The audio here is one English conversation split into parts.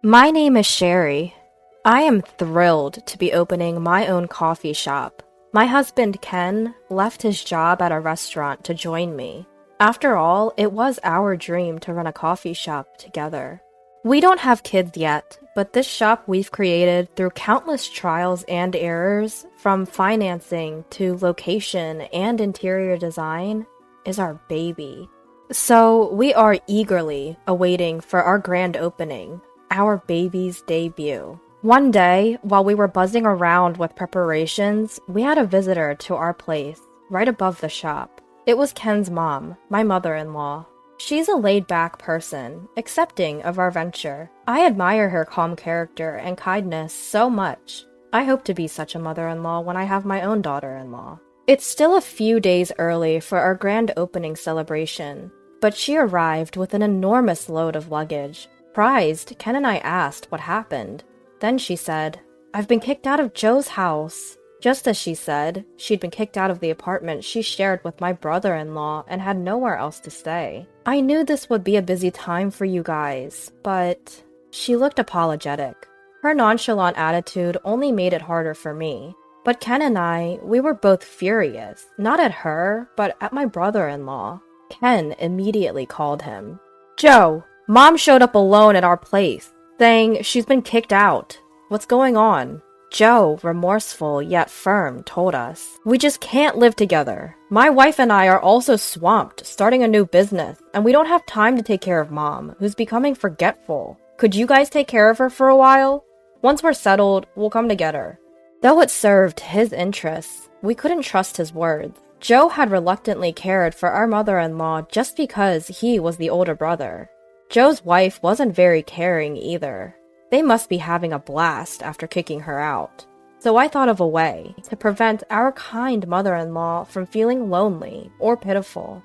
My name is Sherry. I am thrilled to be opening my own coffee shop. My husband Ken left his job at a restaurant to join me. After all, it was our dream to run a coffee shop together. We don't have kids yet, but this shop we've created through countless trials and errors, from financing to location and interior design, is our baby. So we are eagerly awaiting for our grand opening, our baby's debut. One day, while we were buzzing around with preparations, we had a visitor to our place, right above the shop. It was Ken's mom, my mother-in-law. She's a laid-back person, accepting of our venture. I admire her calm character and kindness so much. I hope to be such a mother-in-law when I have my own daughter-in-law. It's still a few days early for our grand opening celebration, but she arrived with an enormous load of luggage. Surprised, Ken and I asked what happened. Then she said, "I've been kicked out of Joe's house." Just as she said, she'd been kicked out of the apartment she shared with my brother-in-law and had nowhere else to stay. I knew this would be a busy time for you guys, but... She looked apologetic. Her nonchalant attitude only made it harder for me. But Ken and I, we were both furious, not at her, but at my brother-in-law. Ken immediately called him. "Joe, Mom showed up alone at our place, saying she's been kicked out. What's going on?" Joe, remorseful yet firm, told us, "We just can't live together. My wife and I are also swamped, starting a new business, and we don't have time to take care of Mom, who's becoming forgetful. Could you guys take care of her for a while? Once we're settled, we'll come to get her." Though it served his interests, we couldn't trust his words. Joe had reluctantly cared for our mother-in-law just because he was the older brother. Joe's wife wasn't very caring either. They must be having a blast after kicking her out. So I thought of a way to prevent our kind mother-in-law from feeling lonely or pitiful.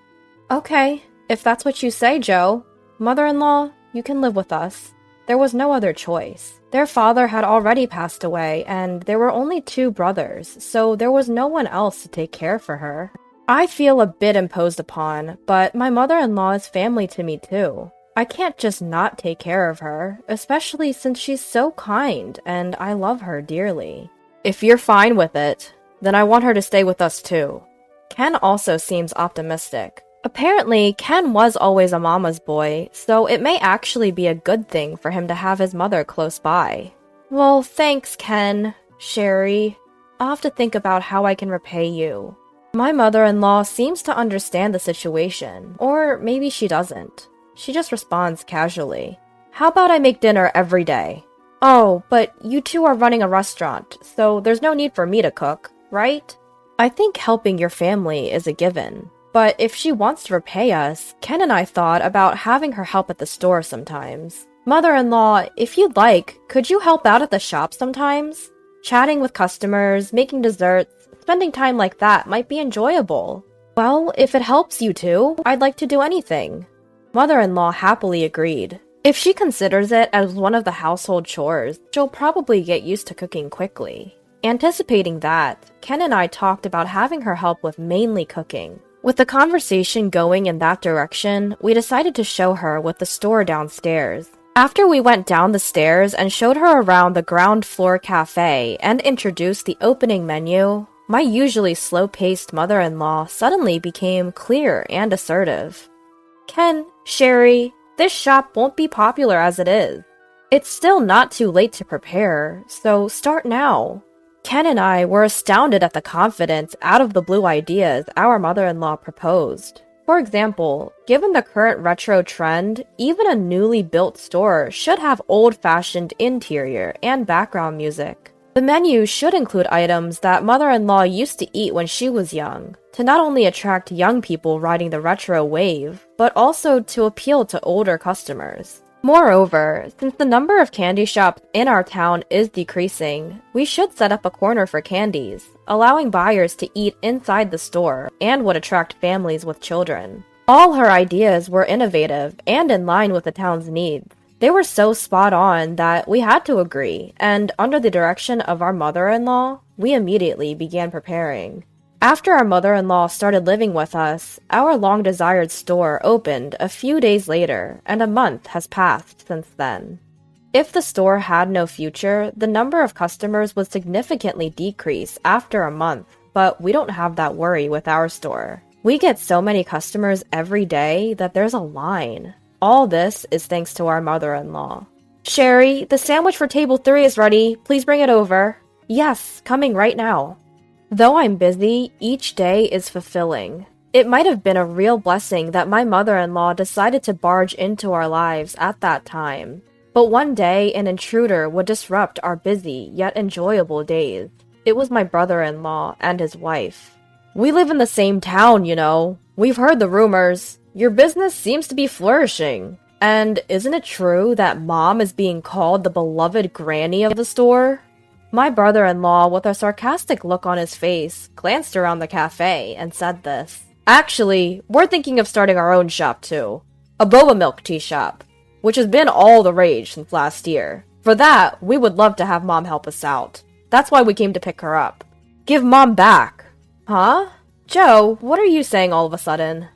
"Okay, if that's what you say, Joe. Mother-in-law, you can live with us." There was no other choice. Their father had already passed away, and there were only 2 brothers, so there was no one else to take care for her. I feel a bit imposed upon, but my mother-in-law is family to me too. I can't just not take care of her, especially since she's so kind and I love her dearly. "If you're fine with it, then I want her to stay with us too." Ken also seems optimistic. Apparently, Ken was always a mama's boy, so it may actually be a good thing for him to have his mother close by. "Well, thanks, Ken. Sherry. I'll have to think about how I can repay you." My mother-in-law seems to understand the situation, or maybe she doesn't. She just responds casually. "How about I make dinner every day?" "Oh, but you two are running a restaurant, so there's no need for me to cook, right?" I think helping your family is a given. But if she wants to repay us, Ken and I thought about having her help at the store sometimes. "Mother-in-law, if you'd like, could you help out at the shop sometimes? Chatting with customers, making desserts, spending time like that might be enjoyable." "Well, if it helps you two, I'd like to do anything." Mother-in-law happily agreed. If she considers it as one of the household chores, she'll probably get used to cooking quickly. Anticipating that, Ken and I talked about having her help with mainly cooking. With the conversation going in that direction, we decided to show her with the store downstairs. After we went down the stairs and showed her around the ground floor cafe and introduced the opening menu, my usually slow-paced mother-in-law suddenly became clear and assertive. "Ken, Sherry, this shop won't be popular as it is. It's still not too late to prepare, so start now." Ken and I were astounded at the confidence out-of-the-blue ideas our mother-in-law proposed. For example, given the current retro trend, even a newly built store should have old-fashioned interior and background music. The menu should include items that mother-in-law used to eat when she was young, to not only attract young people riding the retro wave, but also to appeal to older customers. Moreover, since the number of candy shops in our town is decreasing, we should set up a corner for candies, allowing buyers to eat inside the store, and would attract families with children. All her ideas were innovative and in line with the town's needs. They were so spot on that we had to agree, and under the direction of our mother-in-law, we immediately began preparing. After our mother-in-law started living with us, our long-desired store opened a few days later, and a month has passed since then. If the store had no future, the number of customers would significantly decrease after a month, but we don't have that worry with our store. We get so many customers every day that there's a line. All this is thanks to our mother-in-law. Sherry, the sandwich for table 3 is ready. Please bring it over. Yes, coming right now. Though I'm busy, each day is fulfilling. It might have been a real blessing that my mother-in-law decided to barge into our lives at that time. But one day, an intruder would disrupt our busy yet enjoyable days. It was my brother-in-law and his wife. We live in the same town, you know. We've heard the rumors. Your business seems to be flourishing. And isn't it true that Mom is being called the beloved granny of the store? My brother-in-law, with a sarcastic look on his face, glanced around the cafe and said this. Actually, we're thinking of starting our own shop too. A boba milk tea shop, which has been all the rage since last year. For that, we would love to have Mom help us out. That's why we came to pick her up. Give Mom back. Huh? Joe, what are you saying all of a sudden?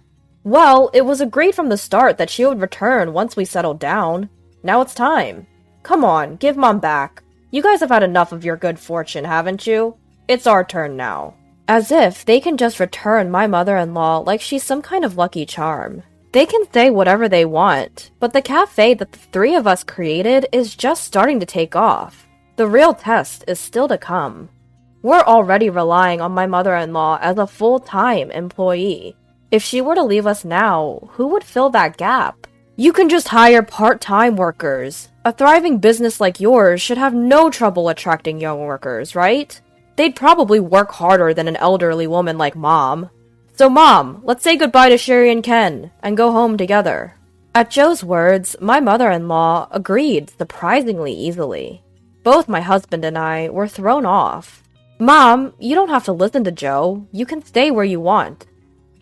Well, it was agreed from the start that she would return once we settled down. Now it's time. Come on, give Mom back. You guys have had enough of your good fortune, haven't you? It's our turn now. As if they can just return my mother-in-law like she's some kind of lucky charm. They can say whatever they want, but the cafe that the 3 of us created is just starting to take off. The real test is still to come. We're already relying on my mother-in-law as a full-time employee. If she were to leave us now, who would fill that gap? You can just hire part-time workers. A thriving business like yours should have no trouble attracting young workers, right? They'd probably work harder than an elderly woman like Mom. So Mom, let's say goodbye to Sherry and Ken, and go home together. At Joe's words, my mother-in-law agreed surprisingly easily. Both my husband and I were thrown off. Mom, you don't have to listen to Joe. You can stay where you want.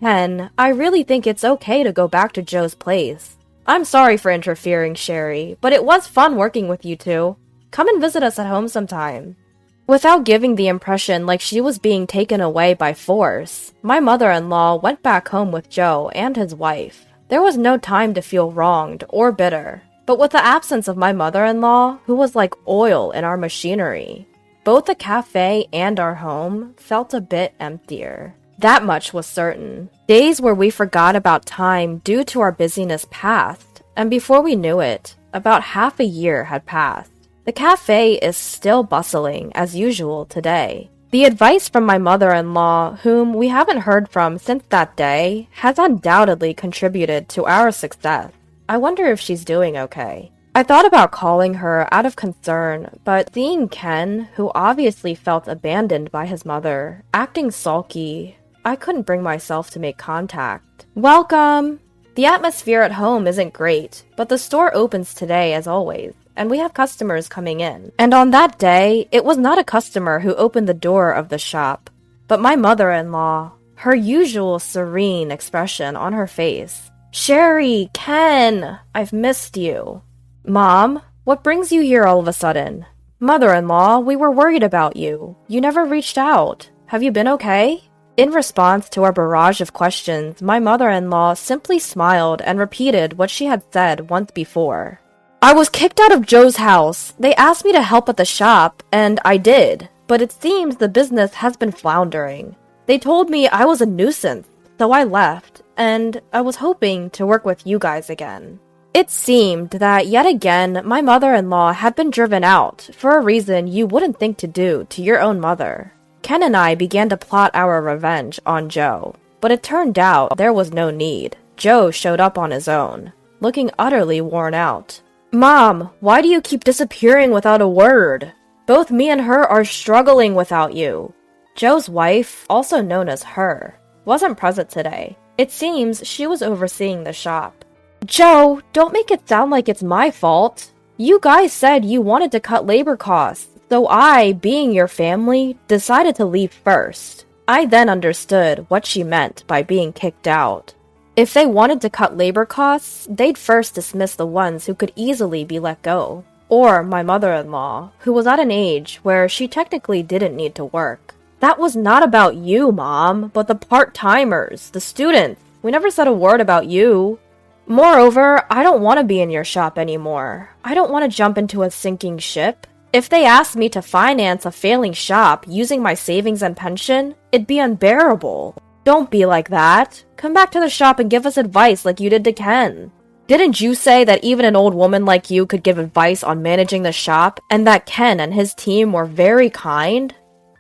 Ken, I really think it's okay to go back to Joe's place. I'm sorry for interfering, Sherry, but it was fun working with you two. Come and visit us at home sometime. Without giving the impression like she was being taken away by force, my mother-in-law went back home with Joe and his wife. There was no time to feel wronged or bitter, but with the absence of my mother-in-law, who was like oil in our machinery, both the cafe and our home felt a bit emptier. That much was certain. Days where we forgot about time due to our busyness passed, and before we knew it, about half a year had passed. The cafe is still bustling as usual today. The advice from my mother-in-law, whom we haven't heard from since that day, has undoubtedly contributed to our success. I wonder if she's doing okay. I thought about calling her out of concern, but seeing Ken, who obviously felt abandoned by his mother, acting sulky, I couldn't bring myself to make contact. Welcome! The atmosphere at home isn't great, but the store opens today as always, and we have customers coming in. And on that day, it was not a customer who opened the door of the shop, but my mother-in-law, her usual serene expression on her face. Sherry, Ken, I've missed you. Mom, what brings you here all of a sudden? Mother-in-law, we were worried about you. You never reached out. Have you been okay? In response to our barrage of questions, my mother-in-law simply smiled and repeated what she had said once before. I was kicked out of Joe's house. They asked me to help at the shop, and I did. But it seems the business has been floundering. They told me I was a nuisance, so I left, and I was hoping to work with you guys again. It seemed that yet again my mother-in-law had been driven out for a reason you wouldn't think to do to your own mother. Ken and I began to plot our revenge on Joe, but it turned out there was no need. Joe showed up on his own, looking utterly worn out. Mom, why do you keep disappearing without a word? Both me and her are struggling without you. Joe's wife, also known as Her, wasn't present today. It seems she was overseeing the shop. Joe, don't make it sound like it's my fault. You guys said you wanted to cut labor costs. So I, being your family, decided to leave first. I then understood what she meant by being kicked out. If they wanted to cut labor costs, they'd first dismiss the ones who could easily be let go. Or my mother-in-law, who was at an age where she technically didn't need to work. That was not about you, Mom, but the part-timers, the students. We never said a word about you. Moreover, I don't want to be in your shop anymore. I don't want to jump into a sinking ship. If they asked me to finance a failing shop using my savings and pension, it'd be unbearable. Don't be like that. Come back to the shop and give us advice like you did to Ken. Didn't you say that even an old woman like you could give advice on managing the shop, and that Ken and his team were very kind?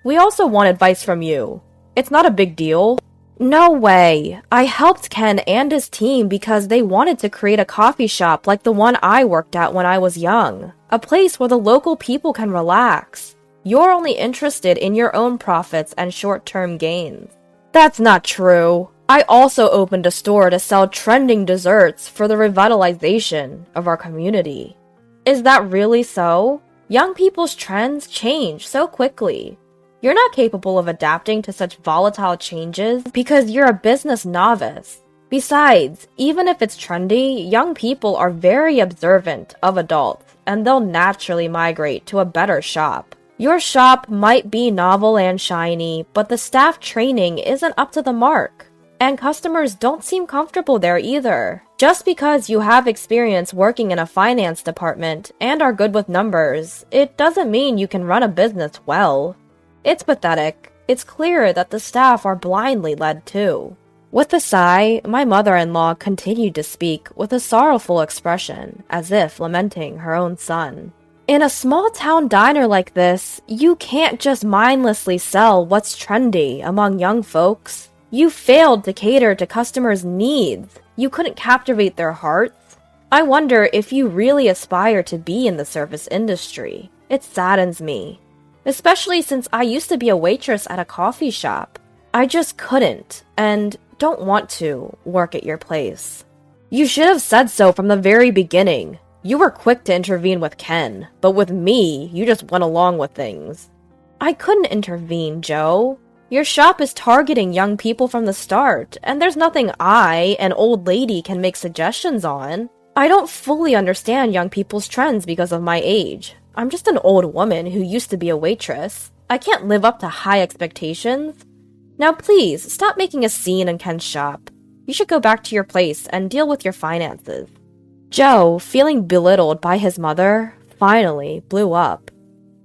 We also want advice from you. It's not a big deal. No way. I helped Ken and his team because they wanted to create a coffee shop like the one I worked at when I was young. A place where the local people can relax. You're only interested in your own profits and short-term gains. That's not true. I also opened a store to sell trending desserts for the revitalization of our community. Is that really so? Young people's trends change so quickly. You're not capable of adapting to such volatile changes because you're a business novice. Besides, even if it's trendy, young people are very observant of adults, and they'll naturally migrate to a better shop. Your shop might be novel and shiny, but the staff training isn't up to the mark. And customers don't seem comfortable there either. Just because you have experience working in a finance department and are good with numbers, it doesn't mean you can run a business well. It's pathetic. It's clear that the staff are blindly led too. With a sigh, my mother-in-law continued to speak with a sorrowful expression, as if lamenting her own son. In a small-town diner like this, you can't just mindlessly sell what's trendy among young folks. You failed to cater to customers' needs. You couldn't captivate their hearts. I wonder if you really aspire to be in the service industry. It saddens me. Especially since I used to be a waitress at a coffee shop. I just couldn't, and don't want to, work at your place. You should have said so from the very beginning. You were quick to intervene with Ken, but with me, you just went along with things. I couldn't intervene, Joe. Your shop is targeting young people from the start, and there's nothing I, an old lady, can make suggestions on. I don't fully understand young people's trends because of my age. I'm just an old woman who used to be a waitress. I can't live up to high expectations. Now please, stop making a scene in Ken's shop. You should go back to your place and deal with your finances. Joe, feeling belittled by his mother, finally blew up.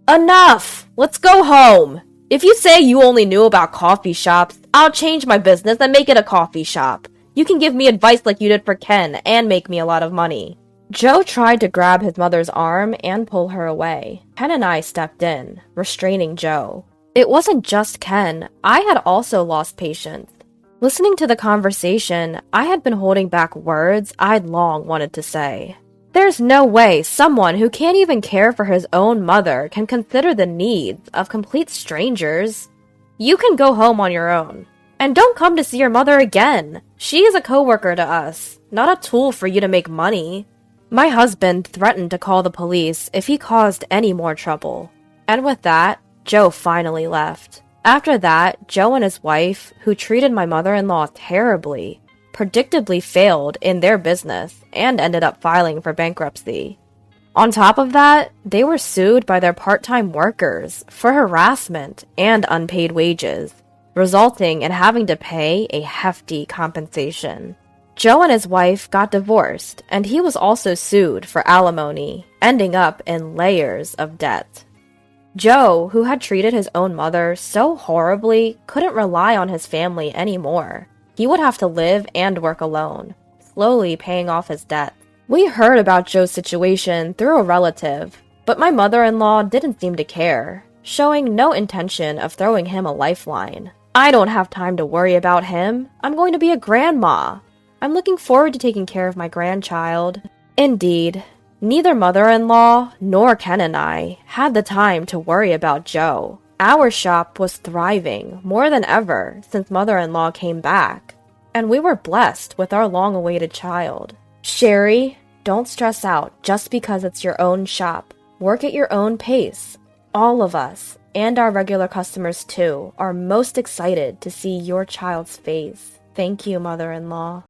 Enough! Let's go home! If you say you only knew about coffee shops, I'll change my business and make it a coffee shop. You can give me advice like you did for Ken and make me a lot of money. Joe tried to grab his mother's arm and pull her away. Ken and I stepped in, restraining Joe. It wasn't just Ken. I had also lost patience. Listening to the conversation, I had been holding back words I'd long wanted to say. There's no way someone who can't even care for his own mother can consider the needs of complete strangers. You can go home on your own. And don't come to see your mother again. She is a coworker to us, not a tool for you to make money. My husband threatened to call the police if he caused any more trouble. And with that, Joe finally left. After that, Joe and his wife, who treated my mother-in-law terribly, predictably failed in their business and ended up filing for bankruptcy. On top of that, they were sued by their part-time workers for harassment and unpaid wages, resulting in having to pay a hefty compensation. Joe and his wife got divorced, and he was also sued for alimony, ending up in layers of debt. Joe, who had treated his own mother so horribly, couldn't rely on his family anymore. He would have to live and work alone, slowly paying off his debt. We heard about Joe's situation through a relative, but my mother-in-law didn't seem to care, showing no intention of throwing him a lifeline. I don't have time to worry about him. I'm going to be a grandma. I'm looking forward to taking care of my grandchild. Indeed, neither mother-in-law nor Ken and I had the time to worry about Joe. Our shop was thriving more than ever since mother-in-law came back, and we were blessed with our long-awaited child. Sherry, don't stress out just because it's your own shop. Work at your own pace. All of us, and our regular customers too, are most excited to see your child's face. Thank you, mother-in-law.